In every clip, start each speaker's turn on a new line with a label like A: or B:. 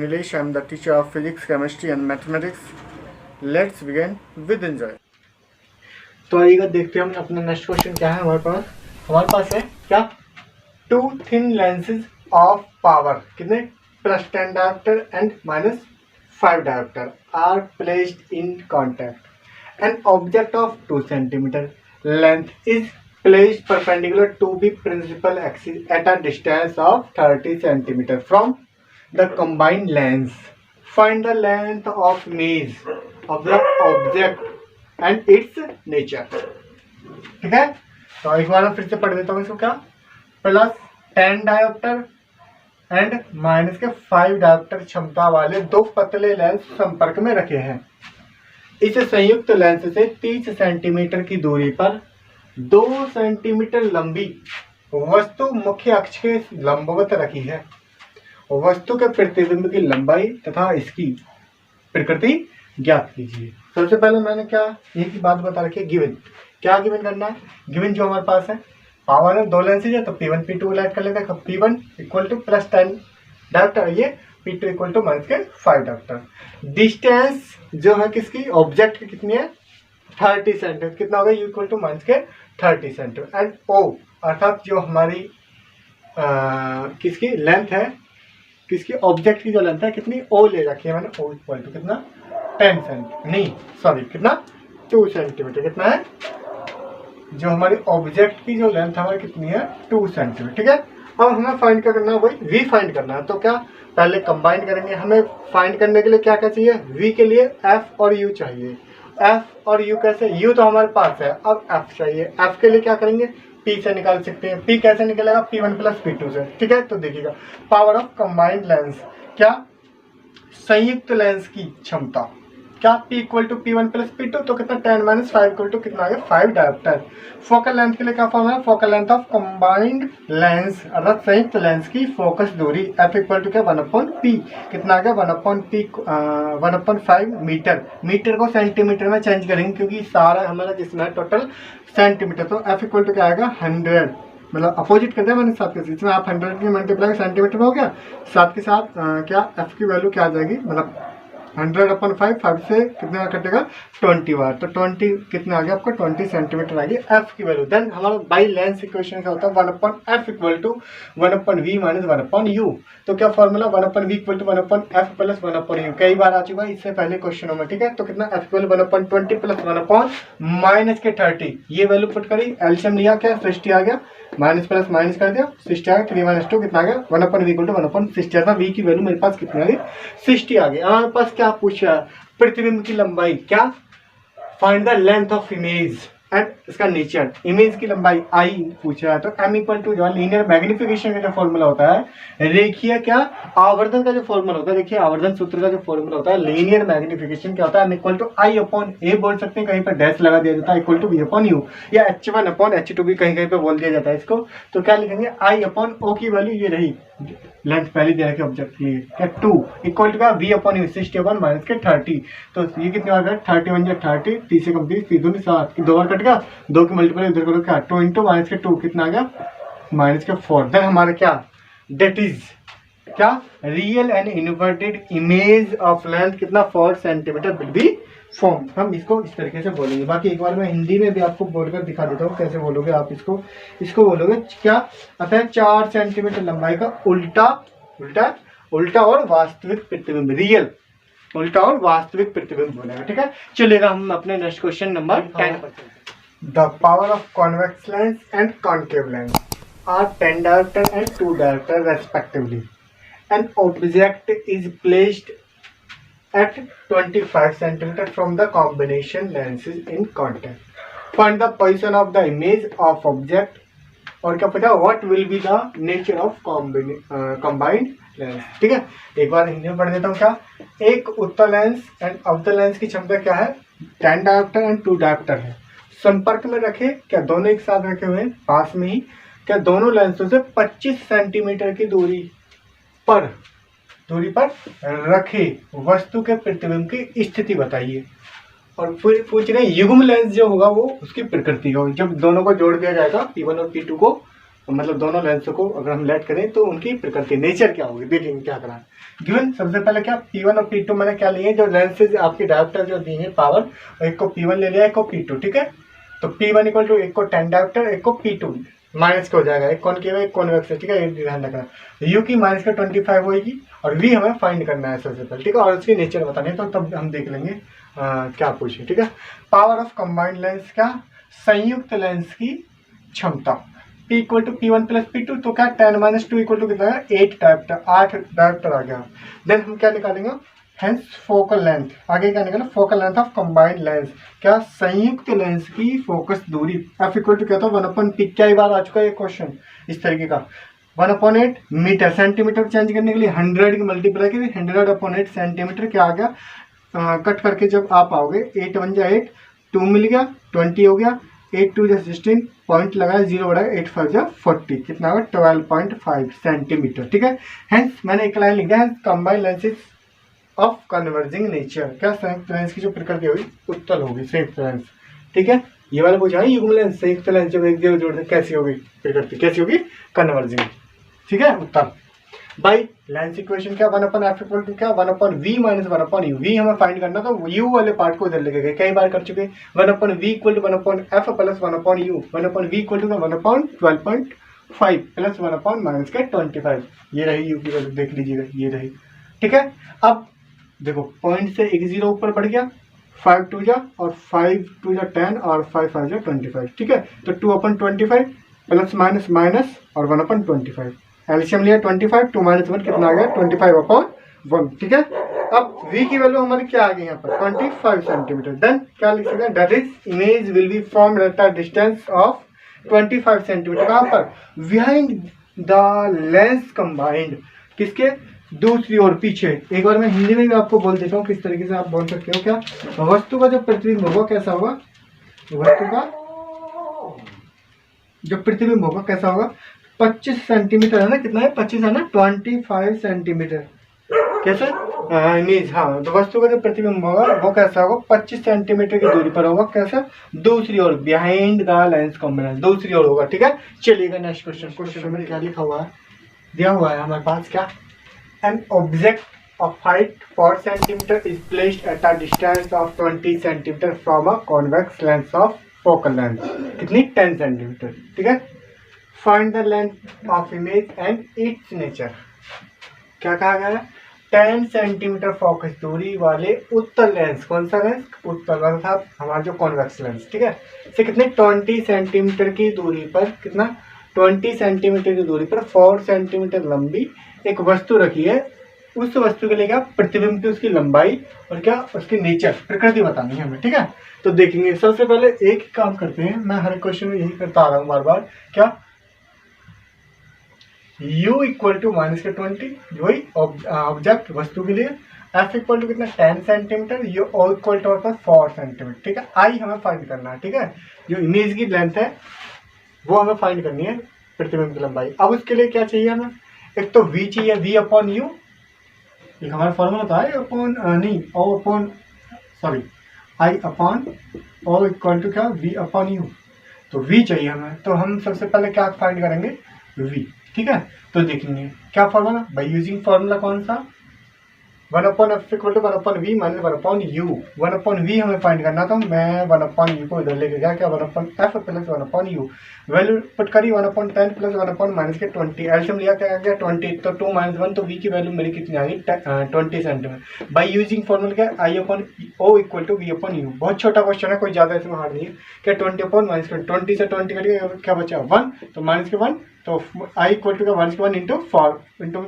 A: Nilesh. I am the teacher of physics, chemistry and mathematics. Let's begin with enjoy. तो आइएगा देखते हैं हम अपना नेक्स्ट क्वेश्चन क्या है हमारे पास है क्या, two thin lenses of power कितने +10 dioptre and -5 dioptre are placed in contact. An object of 2 centimetre length is placed perpendicular to the principal axis at a distance of 30 cm from the combined lens. Find the length of image of the object and its nature. ठीक है, तो एक बार फिर से पढ़ देता हूँ इसको. क्या, +10 डायोप्टर एंड -5 डायोप्टर क्षमता वाले दो पतले लेंस संपर्क में रखे हैं. इस संयुक्त लेंस से 30 सेंटीमीटर की दूरी पर 2 सेंटीमीटर लंबी वस्तु मुख्य अक्ष के लंबवत रखी है. वस्तु के प्रतिबिंब की लंबाई तथा इसकी प्रकृति ज्ञात कीजिए. सबसे पहले मैंने क्या एक ही बात बता रखी है, गिवन. क्या गिवन करना है? गिवन जो हमारे पास है पावर है, 2 लेंसेज है तो P1 P2 ऐड कर लेते हैं. P1 इक्वल टू +10 डायोप्टर, ये P2 equal to -5 dioptre. Distance जो है किसकी, ऑब्जेक्ट की कितनी है, 30 सेंटीमीटर. कितना होगा, U equal to -30 centimetre. And O अर्थात जो हमारी किसकी लेंथ है, किसकी ऑब्जेक्ट की जो लेंथ है कितनी, O ले रखी है मैंने. O इक्वल टू कितना, 10 सेंटीमीटर, नहीं सॉरी कितना, 2 सेंटीमीटर. कितना है, जो हमारी ऑब्जेक्ट की जो लेंथ हमारी कितनी है, 2 सेंटीमीटर. ठीक है, अब हमें फाइंड क्या करना है, वही V फाइंड करना है. तो क्या पहले कंबाइन करेंगे. हमें फाइंड करने के लिए क्या क्या चाहिए, V के लिए F और U चाहिए. F और U कैसे, U तो हमारे पास है, अब F चाहिए. F के लिए क्या करेंगे, P से निकाल सकते हैं. P कैसे निकलेगा, P1 + P2 से. ठीक है, तो देखिएगा पावर ऑफ कंबाइंड लेंस, क्या संयुक्त लेंस की क्षमता, क्या P equal to P1 + P2 तो कितना 10 - 5 इक्वल टू कितना आ गया, 5 डायोप्टर. फोकल लेंथ के लिए क्या फॉर्म है, focal length of combined lens अर्थात संयुक्त लेंस की फोकस दूरी F इक्वल टू क्या, 1/P. कितना आ गया, 1/5 मीटर. मीटर को सेंटीमीटर में चेंज करेंगे क्योंकि सारा हमारा जिसमें टोटल सेंटीमीटर. तो F इक्वल टू क्या आएगा, 100. मतलब अपोजिट करते हैं मैंने साथ के साथ, इसमें आप 100 की मल्टीप्लाई सेंटीमीटर में हो गया, साथ के साथ क्या F की वैल्यू क्या आ जाएगी, मतलब 100/5, 5 से कितना कटेगा, 20 बार. तो 20 कितना आ गया आपका, 20 सेंटीमीटर आ गई F की वैल्यू. देन हमारा बाई लेंस इक्वेशन क्या होता है, 1/F equal to 1/V - 1/U. तो क्या formula, 1/V equal to 1/F + 1/U. कई बार आ चुका है इससे पहले क्वेश्चनों में. ठीक है, तो कितना F इक्वल 1/20 + 1/-30. ये वैल्यू पुट करी, एलसीएम लिया, क्या 60 आ गया, माइनस प्लस माइनस कर दिया, 60 आ गया. 3 - 2 कितना आ गया, 1/V इक्वल टू 1/60 था. V की वैल्यू मेरे पास कितनी आ गई, 60 आ गई. हमारे पास क्या पूछा, प्रतिबिंब की लंबाई. क्या, find the length of image and इसका नेचर. इमेज की लंबाई I पूछा है, तो M इक्वल टू जो लीनियर मैग्निफिकेशन का जो फॉर्मूला होता है, रेखीय क्या आवर्धन का जो फॉर्मूला होता है, देखिए आवर्धन सूत्र का जो फॉर्मूला होता है लीनियर मैग्निफिकेशन क्या होता है, M इक्वल टू I/A बोल सकते हैं, कहीं पर डैश लगा दिया जाता है, इक्वल टू V/U या H1/H2 भी कहीं कहीं पे बोल दिया जाता है इसको. तो क्या लिखेंगे, I/O की वैल्यू ये रही, लेंथ पहले दे रखी ऑब्जेक्ट के लिए, क्या 2 इक्वल टू का V/U 60 - 30. तो ये कितने आ गया, 31 × 30, 30 से कम 30, 3 दूनी 7, 2 बार कट गया, 2 की मल्टीप्लाई इधर करो, क्या 2 × -2 कितना आ गया, -4. देन हमारा क्या, डेट इज क्या, real and inverted image of length कितना 4 सेंटीमीटर विल बी फॉर्म. हम इसको इस तरीके से बोलेंगे. बाकी एक बार मैं हिंदी में भी आपको बोलकर दिखा देता हूँ कैसे बोलोगे आप इसको बोलोगे क्या, अतः 4 सेंटीमीटर लंबाई का उल्टा और वास्तविक प्रतिबिंब, रियल उल्टा और वास्तविक प्रतिबिंब बोलेगा. ठीक है, चलेगा हम अपने नेक्स्ट क्वेश्चन नंबर 10 पर. The power of convex lens and concave lens are 10 dioptre and 2 dioptre respectively. An object is placed at 25 cm from the combination lenses in contact. Find the position of the image of object. और क्या पता, what will be the nature of combined lens. ठीक है, एक बार हिंदी में पढ़ देता हूँ. क्या, एक उत्तल लेंस एंड अवतल लेंस की क्षमता क्या है, 10 डायोप्टर एंड 2 डायोप्टर है. संपर्क में रखे, क्या दोनों एक साथ रखे हुए हैं पास में ही, क्या दोनों लेंसों से 25 सेंटीमीटर की दूरी पर रखे वस्तु के प्रतिबिंब की स्थिति बताइए. और फिर पूछ रहे हैं युग्म लेंस जो होगा वो उसकी प्रकृति हो, जब दोनों को जोड़ दिया जाएगा P1 और P2 को, मतलब दोनों लेंसों को अगर हम लेट करें तो उनकी प्रकृति नेचर क्या होगी, देखेंगे क्या करा। गिवन सबसे पहले क्या P1 और P2 मैंने क्या लिए, जो लेंसेज आपके डायोप्टर जो दिए हैं पावर, एक को P1 ले लिया, एक को P2, ठीक है। तो P1 इक्वल टू एक को 10 डायोप्टर, एक को P2 माइनस का हो जाएगा, एक कॉनकेव एक कॉन्वेक्स है, ठीक है, ये ध्यान रखना। यू की माइनस का 25 होगी और V हमें फाइंड करना है सबसे पहले, ठीक है, और उसकी नेचर बतानी है, तो तब हम देख लेंगे क्या पूछे, ठीक है। पावर ऑफ कंबाइंड लेंस, क्या संयुक्त लेंस की क्षमता, P equal to P1 plus P2, तो क्या 10 माइनस 2 इक्वल टू कितना है 8 डायोप्टर, 8 डायोप्टर आ गया। देन हम क्या निकालेंगे, हेंस फोकल लेंथ, आगे क्या निकालें, focal length of combined lens, क्या संयुक्त लेंस की फोकस दूरी, F इक्वल टू क्या था 1/P, क्या बार आ चुका है ये क्वेश्चन इस तरीके का, 1/8 मीटर, सेंटीमीटर चेंज करने के लिए 100 की मल्टीप्लाई की 100/8 सेंटीमीटर, क्या आ गया, कट करके जब आप आओगे 8 1 जा 8, 2 मिल गया, 20 हो गया, 8 2 जा 16, पॉइंट लगाया, 0 बढ़ाया, 8 5 जा 40, कितना होगा 12.5 सेंटीमीटर, ठीक है। हेंस मैंने एक लाइन लिख दिया, hence combined lenses of converging nature, क्या संयुक्त लेंस की जो प्रकृति होगी उत्तल होगी, संयुक्त लेंस, ठीक है। ये वाला पूछा है युग्म लेंस, संयुक्त लेंस जब एक जगह जोड़ते कैसी होगी प्रकृति, कैसी होगी कन्वर्जिंग, ठीक है, उत्तल। बाई लेंस इक्वेशन क्या 1/f इक्वल टू क्या 1/v माइनस 1/u, v हमें फाइंड करना, तो u वाले पार्ट को इधर लेके गए, कई बार कर चुके, 1/v equal to 1/f plus 1/u, 1/v equal to 1/12.5 plus 1/ minus के 25, ये रही u की वैल्यू, देख लीजिएगा ये रही, ठीक है। अब देखो पॉइंट से एक 0 ऊपर बढ़ गया, 5 2 जा और 5 2 जा 10 और 5 5 जा 25, ठीक है। तो 2/25 प्लस माइनस माइनस और 1/25, एलसीएम लिया 25, 2 माइनस 1 कितना आ गया 25/1, ठीक है। अब v की वैल्यू हमारी क्या आ गई यहाँ पर 25 सेंटीमीटर, देन क्या लिख सकते हैं, that is image will be formed at a distance of 25 centimetre, कहाँ पर, बिहाइंड द लेंस कंबाइंड, किसके, दूसरी ओर पीछे। एक बार मैं हिंदी में भी आपको बोल देता हूँ किस तरीके से आप बोल सकते हो, क्या वस्तु का जो प्रतिबिंब होगा कैसा होगा, वस्तु का जो प्रतिबिंब होगा कैसा होगा, 25 सेंटीमीटर है ना, कितना है 25 है ना, 25 सेंटीमीटर, कैसे इमेज, हाँ, तो वस्तु का जो प्रतिबिंब होगा वो कैसा होगा 25 सेंटीमीटर की दूरी पर होगा, कैसा, दूसरी ओर, बिहाइंड द लेंस कॉम्बिनेशन, दूसरी ओर होगा, ठीक है। चलिएगा नेक्स्ट क्वेश्चन, क्वेश्चन में क्या लिखा हुआ है, दिया हुआ है हमारे पास, क्या an object of height 4 cm is placed at a distance of 20 cm from a convex lens of focal length, कितनी 10 cm, ठीक है। find the length of image and its nature, क्या कहा गया है, 10 सेंटीमीटर फोकस दूरी वाले उत्तल लेंस, कौन सा लेंस, उत्तल वाला था हमारा जो कॉन्वेक्स लेंस, ठीक है, से कितने 20 सेंटीमीटर की दूरी पर, कितना 20 सेंटीमीटर की दूरी पर 4 सेंटीमीटर लंबी एक वस्तु रखी है, उस वस्तु के लिए क्या प्रतिबिंब की उसकी लंबाई और क्या उसकी नेचर प्रकृति बतानी है हमें, ठीक है। तो देखेंगे सबसे पहले एक काम करते हैं, मैं हर क्वेश्चन में यही करता आ रहा हूँ बार बार, क्या u इक्वल टू माइनस के 20 वही ऑब्जेक्ट वस्तु के लिए, f इक्वल टू कितना 10 centimetre, u o equal to होता है 4 सेंटीमीटर, ठीक है। i हमें फाइंड करना है, ठीक है, जो इमेज की लेंथ है वो हमें फाइंड करनी है, प्रतिबिंब की लंबाई। अब उसके लिए क्या चाहिए हमें, एक तो v चाहिए, v अपॉन u, एक हमारा फॉर्मूला था अपॉन नहीं o upon sorry i upon o equal to क्या v अपॉन u, तो v चाहिए हमें, तो हम सबसे पहले क्या फाइंड करेंगे v, ठीक है। तो देखेंगे क्या फॉर्मूला, बाय यूजिंग फॉर्मूला कौन सा 1/f equal to 1/v minus 1/u, 1/v हमें फाइंड करना था, मैं 1/u को इधर लेके गया, क्या 1/f plus 1/u, value put करी 1/10 प्लस 1/ माइनस के 20, एलसीएम लिया क्या गया 20, तो 2 माइनस 1, तो v की वैल्यू मेरी कितनी आ गई 20 सेंटीमीटर। बाई यूजिंग फॉर्मूला क्या I upon O equal to V upon U, बहुत छोटा क्वेश्चन है, कोई ज़्यादा इसमें हार्ड नहीं है, क्या 20 अपॉन माइनस के 20 से 20 करिए क्या बचा 1, तो माइनस के 1, तो आई इक्वल टू का माइनस के 1 इंटू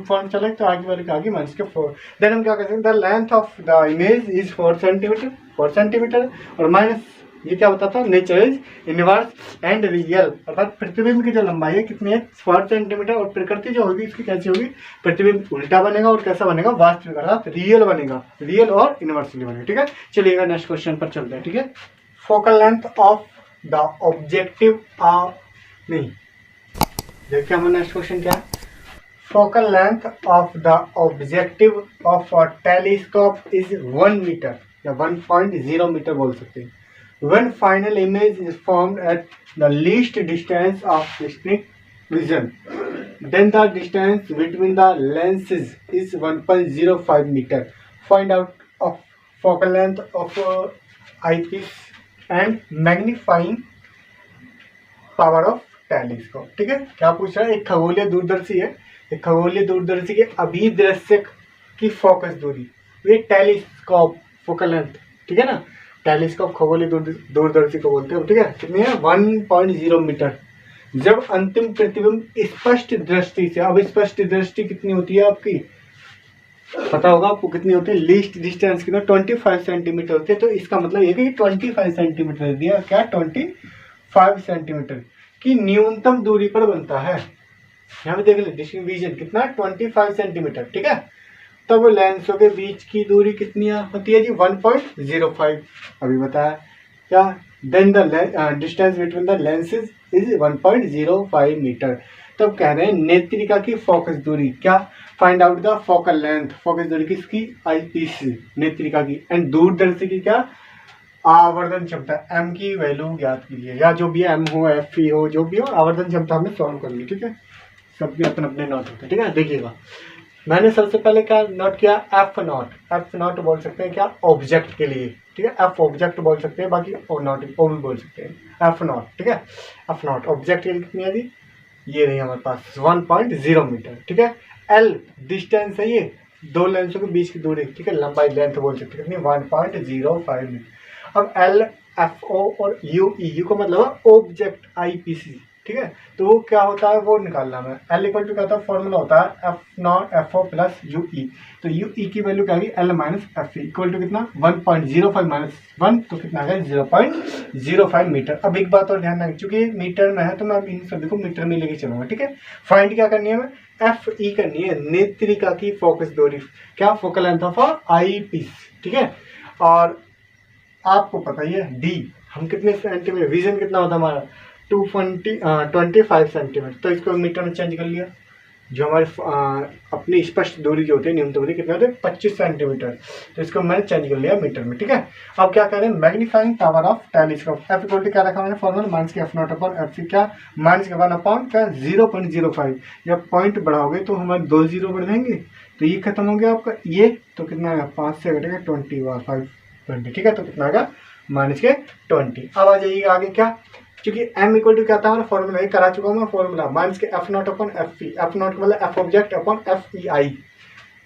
A: फॉर्म चले, तो आगे वाले का आगे माइनस के 4, देन हम क्या कर सकते हैं, the length of the image is 4 centimetre, और माइनस ये क्या बताता है, nature is inverse and real, अर्थात प्रतिबिंब की जो लंबाई है कितनी है 4 सेंटीमीटर, और प्रकृति जो होगी इसकी कैसी होगी, प्रतिबिंब उल्टा बनेगा और कैसा बनेगा वास्तविक, अर्थात रियल बनेगा, रियल और इनवर्सली बनेगा, ठीक है। चलिएगा नेक्स्ट क्वेश्चन पर चलते हैं, ठीक है। Focal length of the objective नहीं, देखिए हमारा नेक्स्ट क्वेश्चन क्या है, focal length of the objective of a telescope is 1 metre या 1.0 मीटर बोल सकते हैं, when final image is formed at the least distance of listening vision, then the distance between the lenses is 1.05 meter. Find out of focal length of eyepiece and magnifying power of telescope. ठीक है, क्या पूछ रहा है? एक खगोलीय दूरदर्शी है, एक खगोलीय दूरदर्शी के अभिदृश्य की फोकस दूरी, ये टेलीस्कोप फोकल लेंथ। ठीक है ना, टेलीस्कोप खगोलीय दूरदर्शी को बोलते हैं। ठीक है, कितनी है? 1.0 मीटर। जब अंतिम प्रतिबिंब स्पष्ट दृष्टि से, अब स्पष्ट दृष्टि कितनी होती है आपकी, पता होगा आपको कितनी होती है? लीस्ट डिस्टेंस कितना? 25 सेंटीमीटर होती है। तो इसका मतलब ये कि 25 सेंटीमीटर दिया, क्या 25 सेंटीमीटर की न्यूनतम दूरी पर बनता है। यहाँ पे देख ले, डिस्ट्रीब्यूशन कितना? 25 सेंटीमीटर। ठीक है, तब लेंसों के बीच की दूरी कितनी होती है जी? 1.05। अभी बताया क्या? Then the distance between the lenses is 1.05 metre. तब कह रहे हैं नेत्रिका की फोकस दूरी, क्या? Find out the focal length, focus दूरी किसकी? आईपीस, नेत्रिका की। एंड दूरदर्शी की क्या? आवर्धन क्षमता, एम की वैल्यू ज्ञात कीजिए, या जो भी एम हो, एफ ई हो, जो भी हो, आवर्धन क्षमता हमें सॉल्व करनी। ठीक है, सबके अपने अपने नोट होते हैं। ठीक है, देखिएगा मैंने सबसे पहले क्या नोट किया? F nought. एफ नॉट बोल सकते हैं क्या? ऑब्जेक्ट के लिए। ठीक है, एफ ऑब्जेक्ट बोल सकते हैं, बाकी ओ नॉट ओ भी बोल सकते हैं। एफ नॉट, ठीक है, एफ नॉट ऑब्जेक्ट के लिए कितनी है जी? ये नहीं हमारे पास 1.0 मीटर। ठीक है, एल डिस्टेंस है, ये दो लेंसों के बीच की दूरी। ठीक है, लंबाई लेंथ बोल सकते हैं कितनी? 1.05 मीटर। अब एल, एफ ओ और यू ई, यू का मतलब ऑब्जेक्ट आई पी सी। ठीक है, तो वो क्या होता है वो निकालना है। एल इक्वल टू क्या होता है? फॉर्मूला होता है F nought F O plus U E. तो यू ई की वैल्यू क्या होगी? L minus F E equal to कितना? 1.05 माइनस 1, तो कितना आ गया? 0.05 मीटर। अब एक बात और ध्यान रखें, क्योंकि मीटर में है तो मैं इन सभी को मीटर में लेके चलूंगा। ठीक है, फाइंड क्या करनी है? हमें एफ ई करनी है, नेत्रिका की फोकस दूरी, क्या? Focal length of eyepiece. ठीक है, और आपको पता ही है डी, हम कितने सेंटीमीटर, विजन कितना होता है हमारा? 25 सेंटीमीटर। तो इसको मीटर में चेंज कर लिया। जो हमारे अपनी स्पष्ट दूरी जो होती है, न्यूनतम दूरी कितने होते हैं? 25 सेंटीमीटर। तो इसको मैंने चेंज कर लिया मीटर में। ठीक है, अब क्या करें? Magnifying power of telescope, F equal to क्या रखा मैंने फॉर्मूला? माइनस के F not upon F C, क्या? माइनस के 1 अपॉन क्या? 0.05। जब पॉइंट बढ़ाओगे तो हमारे 2 जीरो बढ़ जाएंगे, तो ये खत्म हो गया आपका ये, तो कितना आएगा? 5 से घटेगा 20। ठीक है, तो कितना आएगा? माइनस के 20। अब आ जाइएगा आगे, क्या? क्योंकि m इक्वल टू क्या था हमारा फॉर्मूला, ये करा चुका हूँ मैं फॉर्मूला, माइनस के F not upon F E, F not मतलब F object upon F E I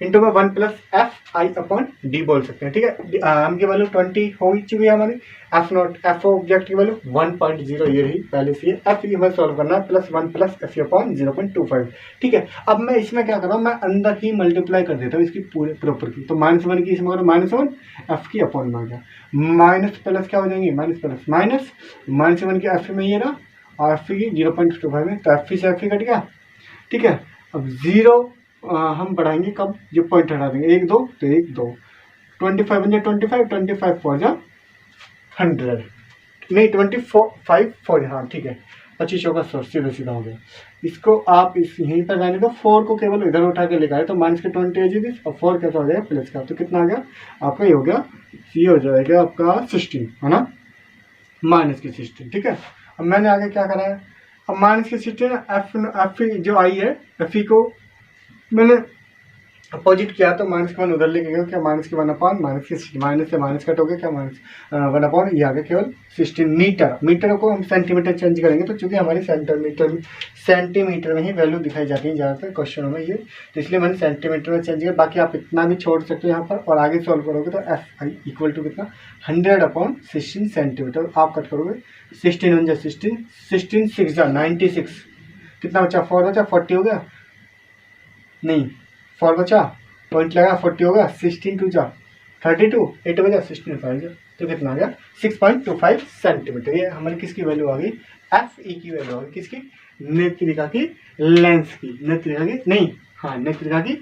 A: into में 1 plus F I upon D बोल सकते हैं। ठीक है, m की वैल्यू 20 हो चुकी है हमारी, एफ नॉट एफ ऑब्जेक्ट की वैल्यू 1.0 ये रही पहले से, एफ ई हमें सॉल्व करना है plus 1 plus F E upon 0.25। ठीक है, अब मैं इसमें क्या कर रहा हूँ? मैं अंदर ही मल्टीप्लाई कर देता हूँ इसकी पूरे प्रॉपर की। तो -1 की इसमें -1 एफ की अपॉन में आ गया, माइनस प्लस क्या हो जाएंगे? माइनस प्लस माइनस, -1 की एफ में ये रहा और एफ की 0.25 में, तो एफ से एफ कट गया। ठीक है, अब 0 हम बढ़ाएंगे कब? जब पॉइंट हटा देंगे, 1 2 तो 1 2, 25 बन जाए 25, 25 4 जा 100, नहीं 25 4, हाँ ठीक है, 25 का 100 सीधा सीधा हो गया। इसको आप इस यहीं पर जाने दो, 4 को केवल इधर उठा के लेकर आए तो माइनस के 20 है जी, और 4 कैसा हो जाएगा? प्लस का, तो कितना आ गया आपका? ये हो गया, ये हो जाएगा आपका 16, है ना, माइनस के 16। ठीक है, अब मैंने आगे क्या करा है? अब माइनस के 16 एफ जो आई है, एफ ई को मैंने अपोजिट किया तो माइनस के 1 उधर लेके गया, क्या? माइनस के 1 अपॉन माइनस के माइनस से माइनस कट हो गया, क्या? माइनस 1 अपॉन ये आ गया केवल 16 मीटर। मीटर को हम सेंटीमीटर चेंज करेंगे, तो चूंकि हमारी सेंटीमीटर में ही वैल्यू दिखाई जाती है ज़्यादातर क्वेश्चनों में ये, तो इसलिए मैंने सेंटीमीटर में चेंज किया। बाकी आप इतना भी छोड़ सकते हो यहाँ पर, और आगे सॉल्व करोगे तो एफ आई इक्वल टू कितना? 100 अपॉन 16 सेंटीमीटर। आप कट करोगे 16 1 16, 16 6 96, कितना बचा? 4 बचा, 40 हो गया, नहीं 4 बचा, पॉइंट लगा 40 होगा, 16 2 जा 32, 8 बजा 16 5 जा, तो कितना आ गया? 6.25 सेंटीमीटर। ये हमारी किसकी वैल्यू आ गई? एफ ई की वैल्यू आ गई, किसकी? नेत्रिका की लेंस की, नेत्रिका की नहीं, हाँ नेत्रिका की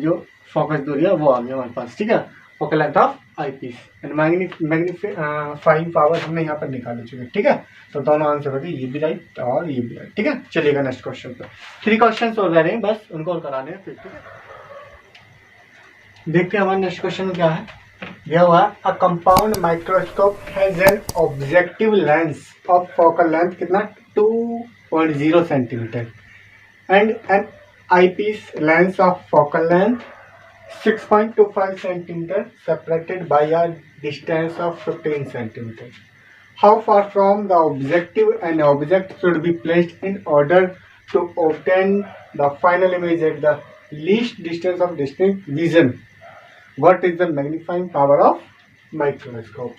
A: जो फोकस दूरी है वो आ गई हमारे पास। ठीक है, focal length of eyepiece and magnifying power हमने यहाँ पर निकाल चुके हैं। ठीक है, तो दोनों आंसर हो गए, ये भी राइट और ये भी राइट। ठीक है, चलिएगा नेक्स्ट क्वेश्चन पर। 3 क्वेश्चन और रह रहे हैं बस, उनको और कराने हैं फिर। ठीक है, देखते हैं हमारे नेक्स्ट क्वेश्चन में क्या है। यह हुआ a compound microscope has an objective lens of focal length कितना? 2.0 centimetre and an eyepiece lens of focal length 6.25 centimeter separated by a distance of 15 centimeter. How far from the objective an object should be placed in order to obtain the final image at the least distance of distinct vision? What is the magnifying power of microscope?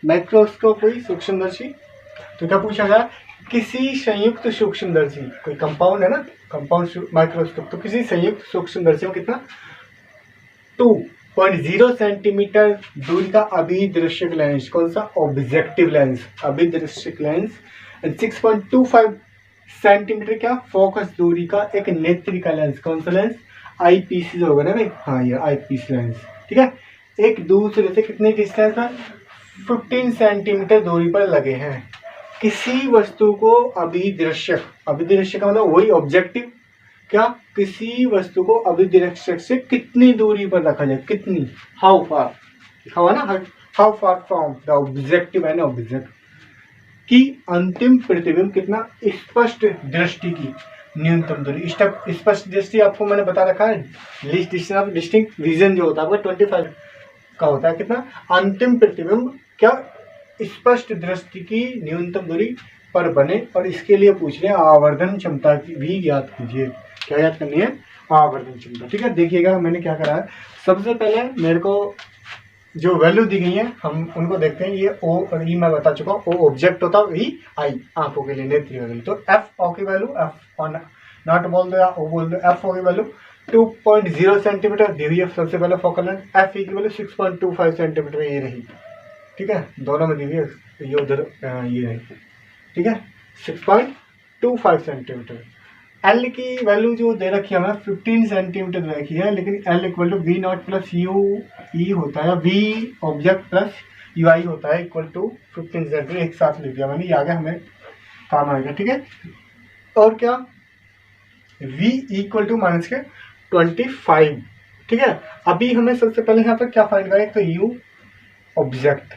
A: Microscope हुई सूक्ष्मदर्शी। तो क्या पूछा गया, किसी संयुक्त सूक्ष्मदर्शी, कोई कंपाउंड है ना, कंपाउंड माइक्रोस्कोप, तो किसी संयुक्त सूक्ष्मदर्शी में कितना 2.0 सेंटीमीटर दूरी का अभिदृश्यक लेंस, कौन सा, ऑब्जेक्टिव लेंस, अभिदृश्यक लेंस, 6.25 सेंटीमीटर क्या फोकस दूरी का एक नेत्रिका लेंस, कौन सा लेंस, आई पीस होगा ना भाई, हाँ ये आई पीस लेंस, ठीक है, एक दूसरे से कितने डिस्टेंस पर, 15 सेंटीमीटर दूरी पर लगे हैं। किसी वस्तु को अभिदृश्यक, अभिदृश्यक का मतलब वही ऑब्जेक्टिव, क्या किसी वस्तु को अभिदृश्यक से कितनी दूरी पर रखा जाए, कितनी, हाउ फार लिखा हुआ ना, how far from the objective and object की अंतिम प्रतिबिंब कितना स्पष्ट दृष्टि की न्यूनतम दूरी, स्पष्ट दृष्टि आपको मैंने बता रखा है, least distance of distinct vision जो होता है वो 25 का होता है, कितना, अंतिम प्रतिबिंब क्या स्पष्ट दृष्टि की न्यूनतम दूरी पर बने, और इसके लिए पूछ रहे हैं आवर्धन क्षमता की भी ज्ञात कीजिए। क्या याद करनी है, आवर्धन क्षमता, ठीक है। देखिएगा मैंने क्या करा है, सबसे पहले मेरे को जो वैल्यू दी गई है हम उनको देखते हैं। ये ओ और ई मैं बता चुका हूँ, ओ ऑब्जेक्ट होता है, ई आई आंखों के लिए, नेत्रियों के लिए। तो एफ ओ की वैल्यू, एफ ऑन नॉट बोल दो या ओ बोल दो, एफ ओ की वैल्यू 2.0 सेंटीमीटर दी हुई है सबसे पहले फोकल लेंथ, एफ ई की वैल्यू 6.25 सेंटीमीटर ये रही, ठीक है, दोनों में दी हुई है, ये उधर ये रही, ठीक है, 6.25 सेंटीमीटर। एल की वैल्यू जो दे रखी है हमें 15 सेंटीमीटर दे रखी है, लेकिन L equal to V nought plus U E होता है, V object plus U I होता है, इक्वल टू 15 सेंटीमीटर, एक साथ लिख दिया मैंने, ये आगे हमें काम आएगा, ठीक है। और क्या, v इक्वल टू माइनस के 25, ठीक है। अभी हमें सबसे पहले यहाँ पर क्या फाइंड करें, एक तो u ऑब्जेक्ट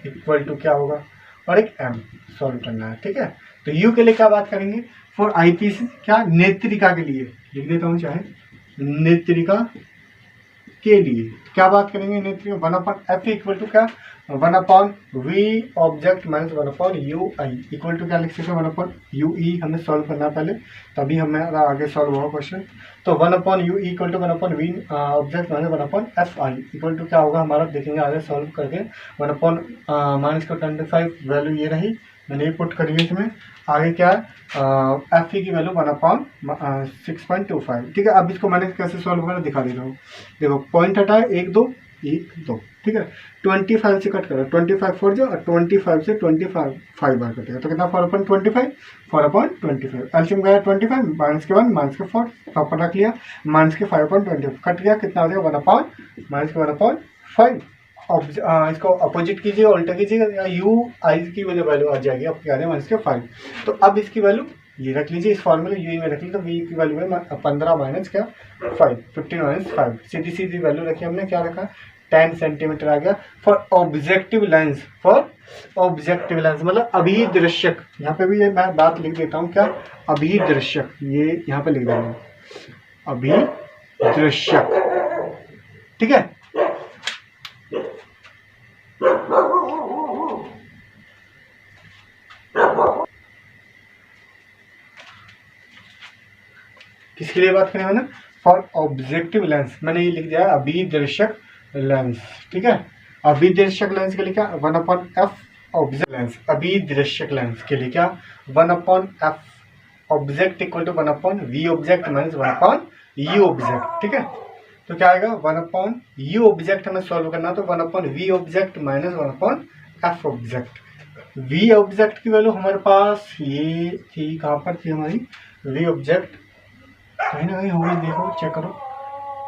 A: इक्वल टू क्या होगा, और एक m सॉल्व करना है, ठीक है। तो u के लिए क्या बात करेंगे, फॉर आई पीस, क्या नेत्रिका के लिए लिख देता हूँ, चाहे नेत्रिका के लिए क्या बात करेंगे, नेत्रिका 1/f इक्वल टू क्या, 1/v object minus 1/u I equal to क्या लिख सकते हैं, 1/u ई हमें सॉल्व करना है पहले, तभी हमारा आगे सॉल्व होगा क्वेश्चन। तो 1/u equal to 1/v object minus 1/f I equal to क्या होगा हमारा, देखेंगे आगे सॉल्व करके, 1/ माइनस का 25 वैल्यू ये रही, मैंने ये पुट करी है इसमें, आगे क्या है, एफ ई की वैल्यू 1/6.25, ठीक है। अब इसको मैंने कैसे सॉल्व करना दिखा देता हूँ, देखो पॉइंट हटाए 1 2 1 2, ठीक है, 25 से कट करो, 25 4 जो, और 25 से 25 5 बार कटेगा, तो कितना 4/25, 4/25 एल्शियम गया 25, माइनस के 1 माइनस के 4 प्रॉपर रख लिया, माइनस के 5/25 कट गया, कितना हो जाएगा 1/ माइनस के 1/5, इसको अपोजिट कीजिए, उल्टा कीजिएगा, यू आई की वैल्यू आ जाएगी आपकी, आ रही है माइनस के 5। तो अब इसकी वैल्यू ये रख लीजिए, इस फॉर्मूले यू में रख लीजिए, तो वी की वैल्यू है 15 माइनस क्या 5, 15 माइनस 5, सीधी सीधी वैल्यू रखी हमने, क्या रखा 10 सेंटीमीटर आ गया for objective lens, for objective lens मतलब अभिदृश्यक, यहाँ पे भी ये मैं बात लिख देता हूँ, क्या अभिदृश्यक, ये यहाँ पे लिख देंगे अभिदृश्यक, ठीक है। किसके लिए बात करें मैंने, फॉर ऑब्जेक्टिव लेंस, मैंने ये लिख दिया अभिदर्शक लेंस, ठीक है। अभिदर्शक लेंस के लिए क्या 1/f ऑब्जेक्ट लेंस, अभिदर्शक लेंस के लिए क्या 1/f object equal to 1/v object minus 1/u object, ठीक है। तो क्या आएगा 1/u ऑब्जेक्ट हमें सॉल्व करना, तो 1/v object minus 1/f object. v object की वैल्यू हमारे पास ये थी, कहाँ पर थी हमारी v ऑब्जेक्ट, कहीं ना कहीं होगी, देखो चेक करो,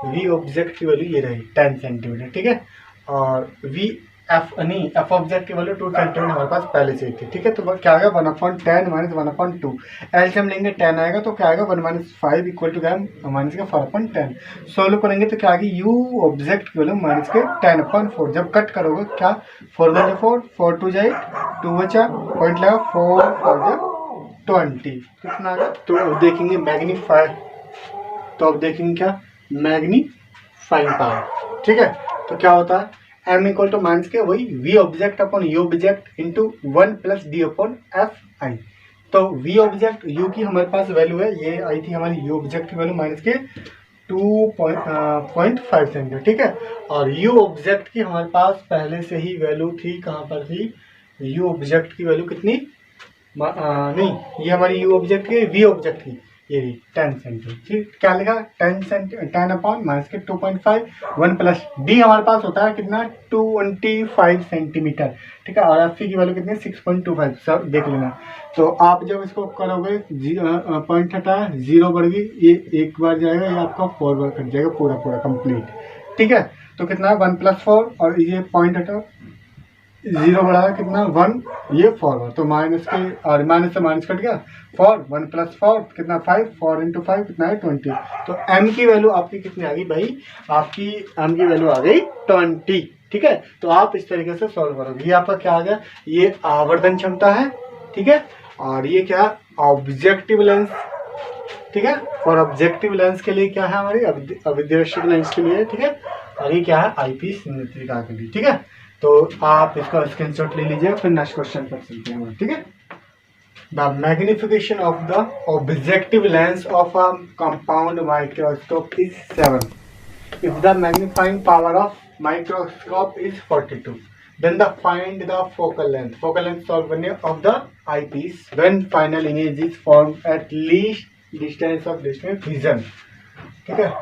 A: v ऑब्जेक्ट की वैल्यू ये रही 10 सेंटीमीटर, ठीक है। और v एफ नहीं एफ ऑब्जेक्ट की वैल्यू 2 सेंटीमीटर हमारे पास पहले से ही थी, ठीक है। तो क्या आएगा 1/10 माइनस 1/2, एलसीएम लेंगे 10 आएगा, तो क्या आएगा 1 - 5 इक्वल टू क्या माइनस का 4/10, सोल्व करेंगे तो क्या आएगी u ऑब्जेक्ट की वैल्यू माइनस के 10/4, जब कट करोगे क्या 4 × 4 4 2 8 2 बचा, पॉइंट लगा 4 4 20 कितना आ गया। तो अब देखेंगे मैग्नीफाई, तो अब देखेंगे क्या मैग्नीफाइंग पावर, ठीक है। तो क्या होता है m इक्वल टू माइनस के वही v object upon u object into 1 plus D upon F I. तो v ऑब्जेक्ट u की हमारे पास वैल्यू है, ये आई थी हमारी u ऑब्जेक्ट की वैल्यू माइनस के 2.5 सेंटीमीटर, ठीक है। और u ऑब्जेक्ट की हमारे पास पहले से ही वैल्यू थी, कहाँ पर थी, u ऑब्जेक्ट की वैल्यू कितनी, नहीं ये हमारी u ऑब्जेक्ट की v ऑब्जेक्ट की ये 10 सेंटीमीटर, ठीक। क्या लिखा 10 अपॉन माइनस के 2.5 1 प्लस डी हमारे पास होता है कितना 25 सेंटीमीटर, ठीक है। और एफ की वैल्यू कितनी 6.25, सब देख लेना। तो आप जब इसको करोगे पॉइंट हटा 0 बढ़ गई, ये एक बार जाएगा, ये आपका 4 बार कट जाएगा पूरा कंप्लीट, ठीक है। तो कितना है 1 प्लस 4 और ये पॉइंट हटा 0 बढ़ाया कितना 1, ये 4 तो माइनस के और माइनस से माइनस कट गया 4 1 प्लस 4 कितना 5 4 इंटू 5 कितना है 20। तो m की वैल्यू आपकी कितनी आ गई भाई, आपकी m की वैल्यू आ गई 20, ठीक है। तो आप इस तरीके से सॉल्व करोगे। ये आपका क्या आ गया, ये आवर्धन क्षमता है, ठीक है। और ये क्या ऑब्जेक्टिव लेंस, ठीक है। और ऑब्जेक्टिव लेंस के लिए क्या है हमारी अविद्रश्य लेंस के लिए, ठीक है। और ये क्या है आईपीस नेत्रिका के लिए, ठीक है। तो आप इसका स्क्रीनशॉट ले लीजिए, फिर नेक्स्ट क्वेश्चन कर सकते हैं, ठीक है। The magnification of the objective lens of a compound microscope is 7 if the magnifying power of microscope is 42 then the find the focal length solve of the eyepiece when final image is formed at least distance of vision, ठीक है।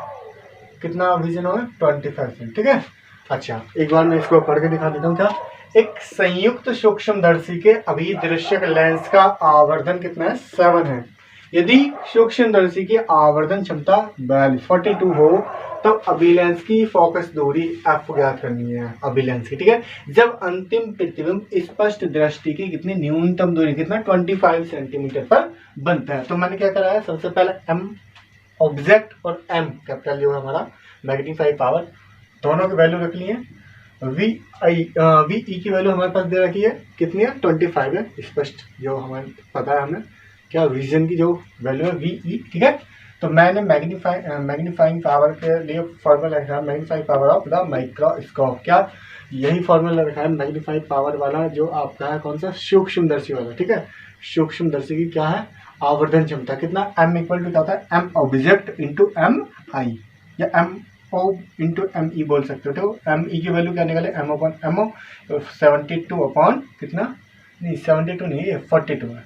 A: कितना vision होगा 25, ठीक है। अच्छा एक बार मैं इसको पढ़ के दिखा देता हूँ। क्या एक संयुक्त सूक्ष्मदर्शी के अभिदृश्यक लेंस का आवर्धन कितना है 7 है। यदि सूक्ष्मदर्शी की आवर्धन क्षमता 42 हो तब अभिलेंस की फोकस दूरी f ज्ञात करनी है अभिलेंस की, ठीक है। जब अंतिम प्रतिबिंब स्पष्ट दृष्टि की कितनी न्यूनतम दूरी कितना 25 सेंटीमीटर पर बनता है। तो मैंने क्या करा है, सबसे पहले m ऑब्जेक्ट और m कैपिटल जो है हमारा मैग्नीफाई पावर, दोनों की वैल्यू रख ली है। वी ई की वैल्यू हमारे पास दे रखी है कितनी है 25 है, स्पष्ट जो हमें पता है हमें क्या विजन की जो वैल्यू है वी ई, ठीक है। तो मैंने मैग्नीफाइंग पावर के लिए फॉर्मूला रखा है magnifying power of the microscope, क्या यही फॉर्मूला रखा है मैग्नीफाइंग पावर वाला जो आपका है कौन सा सूक्ष्मदर्शी वाला, ठीक है। सूक्ष्मदर्शी की क्या है आवर्धन क्षमता कितना m इक्वल टू क्या होता है m object into m I या m o into M E बोल सकते हो। तो एम ई की वैल्यू क्या निकाले m upon M O 72 upon कितना नहीं 72 नहीं है 42 है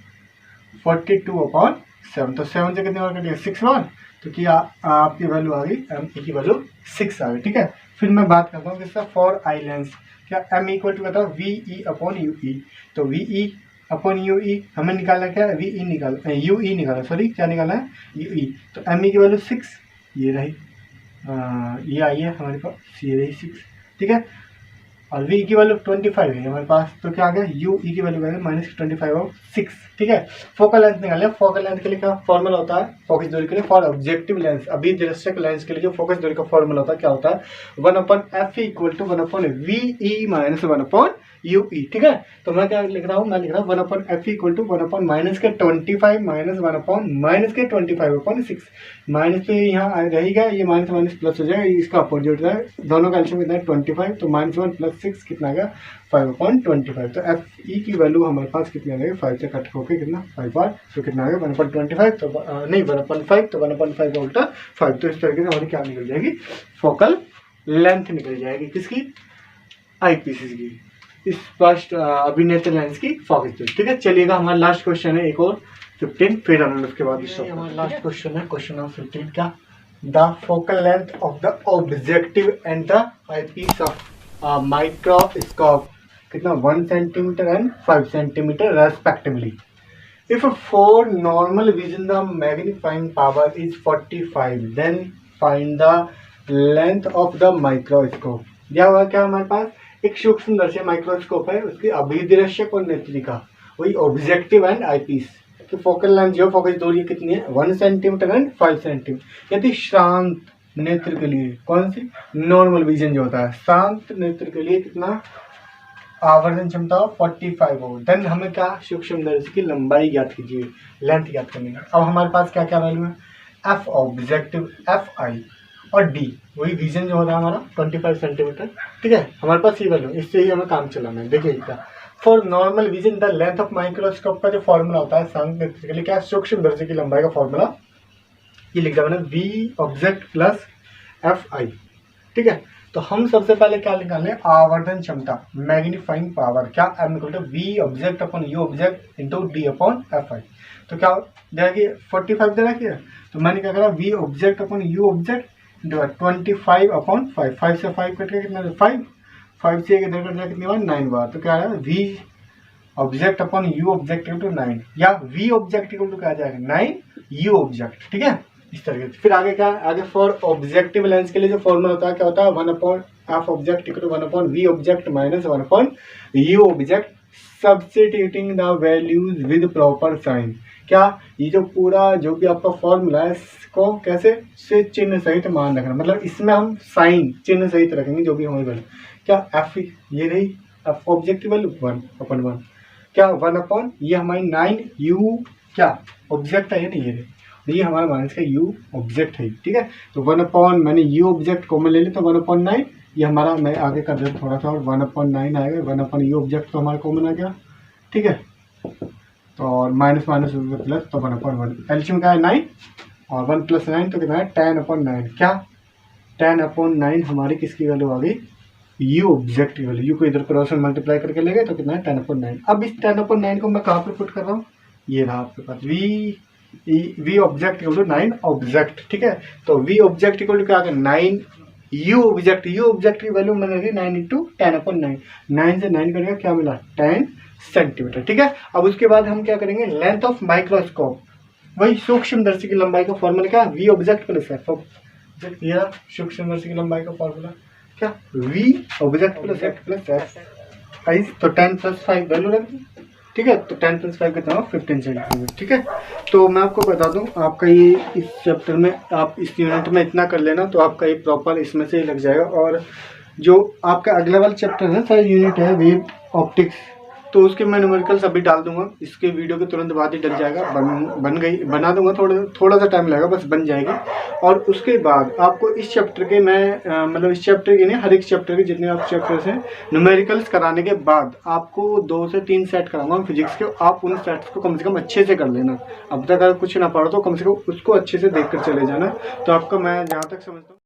A: 42 अपॉन 7, तो 7 से कितने बार कटिए 6 बार, तो क्या आपकी वैल्यू आ गई एम ई की वैल्यू 6 आ गई, ठीक है। फिर मैं बात करता हूँ किसका फॉर आई लेंस, क्या m इक्वल टू कहता है V E upon U E. तो V E upon U E हमें निकालना क्या है वी ई निकाला यू ई निकाला सॉरी क्या निकालना है यू ई। तो एम ई की वैल्यू 6 ये रही, ये आई है हमारे पास ये रही 6, ठीक है। और v की वैल्यू 25 है हमारे पास, तो क्या आ गया u e की वैल्यू क्या है -25 और 6, ठीक है। फोकल लेंथ निकाले, फोकल लेंथ के लिए क्या फॉर्मूला होता है फोकस दूरी के लिए फॉर ऑब्जेक्टिव लेंस अभिदृश्यक लेंस के लिए जो फोकस दूरी का फॉर्मूला होता है क्या होता है 1/f equal to 1/ve minus 1/ue, ठीक है। तो मैं क्या लिख रहा हूँ, मैं लिख रहा हूँ 1/f equal to 1/-25 minus 1/-25/6 minus पे यहाँ रहेगा ये माइनस माइनस प्लस हो जाएगा, इसका अपोजिट है दोनों का एल्सियम कितना है 25, तो -1 + 6 कितना आ गया 5/25। तो एफ ई की वैल्यू हमारे पास कितनी आ जाएगी 5 से कट होकर कितना 5 बार, तो कितना आ गया 1/25, तो नहीं 1/5 तो 1/5 का उल्टा 5, तो इस तरीके से हमारी क्या निकल जाएगी फोकल लेंथ निकल जाएगी किसकी आई पीसेस की स्पष्ट अभिनेत्र लेंस की फोकस दूरी, ठीक है। चलिएगा हमारा लास्ट क्वेश्चन है एक और 15, फिर हम उसके बाद हमारा लास्ट क्वेश्चन है क्वेश्चन नंबर 15 क्या the focal length of the objective and the eyepiece of microscope कितना 1 centimetre and 5 centimetre respectively. If for normal vision the magnifying power is 45, then find the length of the microscope। दिया हुआ क्या हमारे पास एक सूक्ष्मदर्शी microscope है, उसकी अभिदृश्यक और नेत्रिका वही ऑब्जेक्टिव एंड आईपीस की फोकल लेंथ जो फोकस दूरी कितनी है 1 सेंटीमीटर एंड 5 सेंटीमीटर। यदि शांत नेत्र के लिए कौन सी नॉर्मल विजन जो होता है शांत नेत्र के लिए कितना आवर्धन क्षमता 45 वोल्ट। देन हमें क्या सूक्ष्मदर्शी की लंबाई ज्ञात कीजिए, लेंथ ज्ञात करनी है। अब हमारे पास क्या क्या वैल्यू है, एफ ऑब्जेक्टिव, एफ आई और डी, वही विजन जो होता है हमारा 25 सेंटीमीटर, ठीक है, हमारे पास ये वैल्यू, इससे ही हमें काम चलाना है। देखिए क्या, for normal vision the length of microscope का जो फॉर्मूला होता है सांख्यिकी क्या, सूक्ष्मदर्शी की लंबाई का फॉर्मूला ये लिख दिया मैंने, V object plus F I, ठीक है। तो हम सबसे पहले क्या निकालें, आवर्धन क्षमता, मैग्नीफाइंग पावर, क्या M equal to V object upon U object into D upon F I. तो क्या देखिए 45 दे रखिए, तो मैंने क्या करा, V object upon U object into 25 upon 5, 5 से 5 कट के कितना, 5, 5 से इधर कट जाए कितनी बार, 9 बार। तो क्या है, V object upon U object equal to 9, या वी ऑब्जेक्ट इक्वल टू क्या जाएगा, 9 यू ऑब्जेक्ट, ठीक है, इस तरीके से। फिर आगे क्या, आगे फॉर ऑब्जेक्टिव लेंस के लिए जो फॉर्मूला होता है क्या होता है, 1 upon F object equal to 1 upon V object minus 1 upon U object substituting the values with proper sign. क्या ये जो पूरा जो भी आपका फॉर्मूला है इसको कैसे से चिन्ह सहित मान रखना, मतलब इसमें हम साइन चिन्ह सहित रखेंगे जो भी हमारी वैल्यू, क्या एफ ये रही एफ ऑब्जेक्ट की वैल्यू 1 अपॉन 1, क्या 1 अपॉन ये हमारी 9 यू क्या ऑब्जेक्ट है, ये नहीं ये हमारा माइनस का यू ऑब्जेक्ट है, ठीक है। तो 1 अपॉन मैंने यू ऑब्जेक्ट कॉमन ले लिया, तो 1 अपॉन 9 ये हमारा, मैं आगे कर देता थोड़ा सा, और 1 अपॉन 9 आएगा, 1 अपॉन यू ऑब्जेक्ट तो हमारा कॉमन आ गया, ठीक है। तो और माइनस माइनस प्लस, तो 1 अपॉन 1, एलसीएम का है 9 और 1 प्लस 9 तो कितना है 10 अपॉन 9, क्या 10 अपॉन 9 हमारी किसकी वैल्यू आ गई, यू ऑब्जेक्ट की वैल्यू। यू को इधर क्रॉस में मल्टीप्लाई करके ले गए तो कितना है 10 अपॉन 9। अब इस 10 अपॉन 9 को मैं कहाँ पर पुट कर रहा हूँ, ये रहा आपके पास V object equal to 9 object, ठीक है। तो वी ऑब्जेक्ट इक्वल टू क्या आ गया 9 यू ऑब्जेक्ट, यू ऑब्जेक्ट की वैल्यू मैंने रखी 9 इंटू 10 अपॉन 9, 9 से 9 करेगा क्या मिला 10 सेंटीमीटर, ठीक है। अब उसके बाद हम क्या करेंगे, लेंथ ऑफ माइक्रोस्कोप, वही सूक्ष्मदर्शी की लंबाई का फॉर्मूला क्या, V object plus F object, ये सूक्ष्मदर्शी की लंबाई का फॉर्मूला क्या, V object plus F plus F, तो 10 प्लस 5 वैल्यू रख दी, ठीक है। तो 10 प्लस 5 कितना 15 सेंटीमीटर, ठीक है। तो मैं आपको बता दूं, आपका ये इस चैप्टर में आप इस यूनिट में इतना कर लेना तो आपका ये प्रॉपर इसमें से ही लग जाएगा। और जो आपका अगला वाला चैप्टर है सर यूनिट है वेव ऑप्टिक्स, तो उसके मैं न्यूमेरिकल्स अभी डाल दूंगा, इसके वीडियो के तुरंत बाद ही डल जाएगा, बना दूंगा, थोड़ा सा टाइम लगेगा, बस बन जाएगी। और उसके बाद आपको इस चैप्टर के मैं मतलब इस चैप्टर के नहीं, हर एक चैप्टर के जितने आप चैप्टर्स हैं न्यूमेरिकल्स कराने के बाद आपको 2 से 3 सेट कराऊंगा फिजिक्स के, आप उन सेट्स को कम से कम अच्छे से कर लेना। अब तक अगर कुछ ना पढ़ो तो कम से कम उसको अच्छे से देख कर चले जाना। तो आपका मैं जहाँ तक समझता हूँ